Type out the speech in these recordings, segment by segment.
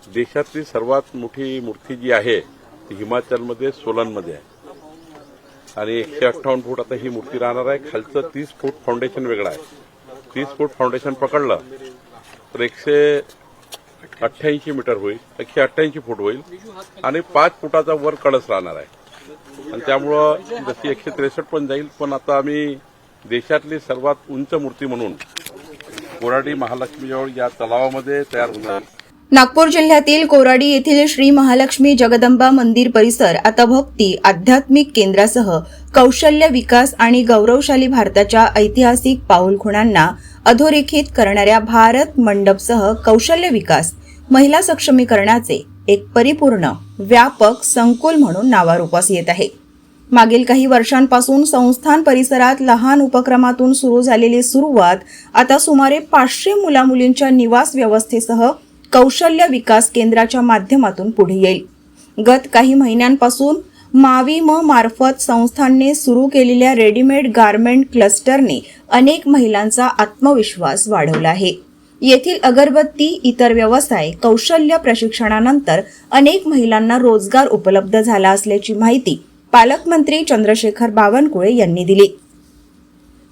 देशातली सर्वात मोठी मूर्ती जी आहे ती हिमाचलमध्ये सोलनमध्ये आहे आणि 158 फूट आता ही मूर्ती राहणार आहे। खालचं 30 फूट फाउंडेशन वेगळं आहे। 30 फूट फाउंडेशन पकडलं तर 188 मीटर होईल, 188 फूट होईल आणि 5 फुटाचा वर कळस राहणार आहे आणि त्यामुळं जशी 163 पण जाईल, पण आता आम्ही देशातली सर्वात उंच मूर्ती म्हणून कोराडी महालक्ष्मीजवळ या तलावामध्ये तयार होणार। नागपूर जिल्ह्यातील कोराडी येथील श्री महालक्ष्मी जगदंबा मंदिर परिसर आता भक्ती आध्यात्मिक केंद्रासह कौशल्य विकास आणि गौरवशाली भारताच्या ऐतिहासिक पाऊलखुणांना अधोरेखित करणाऱ्या भारत मंडपसह कौशल्य विकास महिला सक्षमीकरणाचे एक परिपूर्ण व्यापक संकुल म्हणून नावारूपास येत आहे। मागील काही वर्षांपासून संस्थान परिसरात लहान उपक्रमातून सुरू झालेली सुरुवात आता सुमारे 500 मुलामुलींच्या निवास व्यवस्थेसह कौशल्य विकास केंद्राच्या माध्यमातून पुढे येईल। गत काही महिन्यांपासून माविम मार्फत संस्थानने सुरू केलेल्या रेडीमेड गारमेंट क्लस्टरने अनेक महिलांचा आत्मविश्वास वाढवला आहे। येथील अगरबत्ती इतर व्यवसाय कौशल्य प्रशिक्षणानंतर अनेक महिलांना रोजगार उपलब्ध झाला असल्याची माहिती पालकमंत्री चंद्रशेखर बावनकुळे यांनी दिली।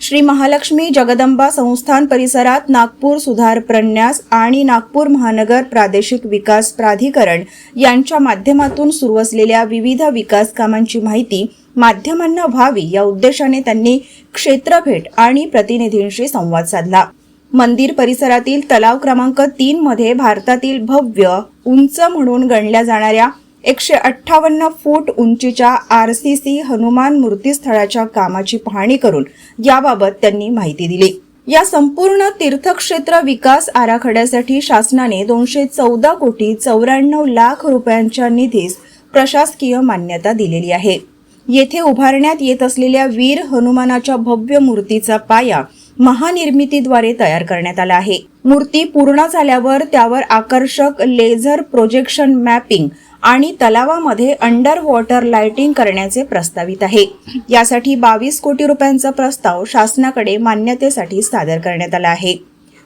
श्री महालक्ष्मी जगदंबा संस्थान परिसरात नागपूर सुधार प्रन्यास आणि नागपूर महानगर प्रादेशिक विकास प्राधिकरण यांच्या माध्यमातून सुरू असलेल्या विविध विकास कामांची माहिती माध्यमांना व्हावी या उद्देशाने त्यांनी क्षेत्रभेट आणि प्रतिनिधींशी संवाद साधला। मंदिर परिसरातील तलाव क्रमांक 3 मध्ये भारतातील भव्य उंच म्हणून गणल्या जाणाऱ्या 158 फूट उंचीच्या आरसीसी हनुमान मूर्तीस्थळाच्या कामाची पाहणी करून याबाबत त्यांनी माहिती दिली। या संपूर्ण तीर्थक्षेत्र विकास आराखड्यासाठी शासनाने 214 कोटी 94 लाख रुपयांच्या निधीस प्रशासकीय मान्यता दिलेली आहे। येथे उभारण्यात येत असलेल्या वीर हनुमानाच्या भव्य मूर्तीचा पाया महानिर्मितीद्वारे तयार करण्यात आला आहे। मूर्ती पूर्ण झाल्यावर त्यावर आकर्षक लेझर प्रोजेक्शन मॅपिंग आणि तलावामध्ये अंडर वॉटर लाइटिंग करण्याचे प्रस्तावित आहे। यासाठी 22 कोटी रुपयांचा प्रस्ताव शासनाकडे मान्यतेसाठी सादर करण्यात आला आहे।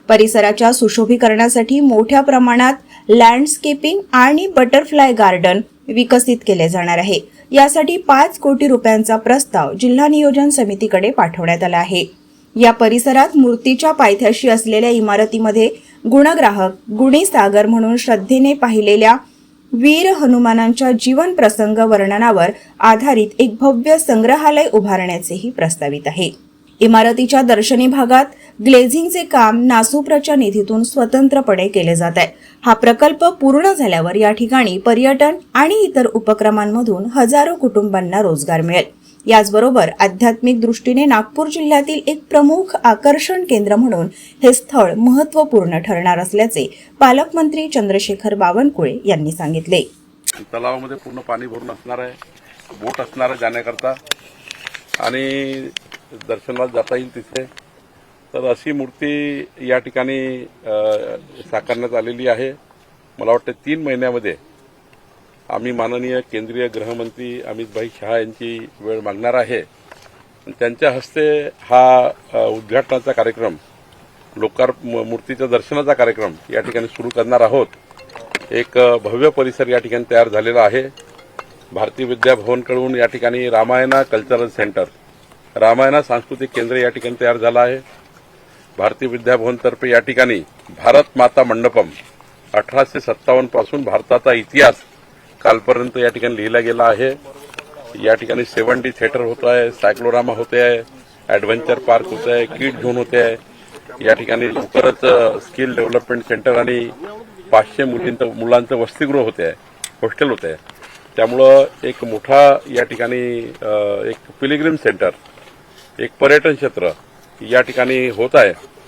परिसराच्या सुशोभीकरणासाठी मोठ्या प्रमाणात लँडस्केपिंग आणि बटरफ्लाय गार्डन विकसित केले जाणार आहे। यासाठी 5 कोटी रुपयांचा प्रस्ताव जिल्हा नियोजन समितीकडे पाठवण्यात आला आहे। या परिसरात मूर्तीच्या पायथ्याशी असलेल्या इमारतीमध्ये गुणग्राहक गुणी सागर म्हणून श्रद्धेने पाहिलेल्या वीर हनुमानांच्या जीवन प्रसंग वर्णनावर आधारित एक भव्य संग्रहालय उभारण्याचेही प्रस्तावित आहे। इमारतीच्या दर्शनी भागात ग्लेझिंगचे काम नासूप्रच्या निधीतून स्वतंत्रपणे केले जात आहे। हा प्रकल्प पूर्ण झाल्यावर या ठिकाणी पर्यटन आणि इतर उपक्रमांमधून हजारो कुटुंबांना रोजगार मिळेल। याचबरोबर आध्यात्मिक दृष्टीने नागपूर जिल्ह्यातील एक प्रमुख आकर्षण केंद्र म्हणून हे स्थळ महत्त्वपूर्ण ठरणार असल्याचे पालकमंत्री चंद्रशेखर बावनकुळे यांनी सांगितले। तलावामध्ये पूर्ण पाणी भरून असणार आहे, बोट असणार आहे जाण्याकरता आणि दर्शनाला जाता येईल तिथे। तर अशी मूर्ती या ठिकाणी साकारण्यात आलेली आहे। मला वाटतं 3 महिन्यामध्ये आम्ही माननीय केंद्रीय गृहमंत्री अमित शहा यांची वेळ मागणार आहे। त्यांच्या हस्ते हा उद्घाटनाचा कार्यक्रम मूर्तीच्या दर्शनाचा कार्यक्रम या ठिकाणी सुरू करणार आहोत। एक भव्य परिसर या ठिकाणी तयार झालेला आहे। भारतीय विद्याभवनकडून या ठिकाणी रामायणा कल्चरल सेंटर, रामायणा सांस्कृतिक केंद्र या ठिकाणी तयार झालं आहे। भारतीय विद्याभवनतर्फे या ठिकाणी भारत माता मंडपम 1857 पासून भारताचा इतिहास कालपर्यंत या ठिकाणी लिहिला गेला आहे। या ठिकाणी 7D थिएटर होत आहे, सायक्लोरामा होते आहे, ॲडव्हेंचर पार्क होत आहे, किड झोन होते आहे। या ठिकाणी लवकरच स्किल डेव्हलपमेंट सेंटर आणि 500 मुलांचं वसतिगृह होते आहे, हॉस्टेल होते आहे। त्यामुळं एक मोठा या ठिकाणी एक पिलिग्रिम सेंटर, एक पर्यटन क्षेत्र या ठिकाणी होत आहे।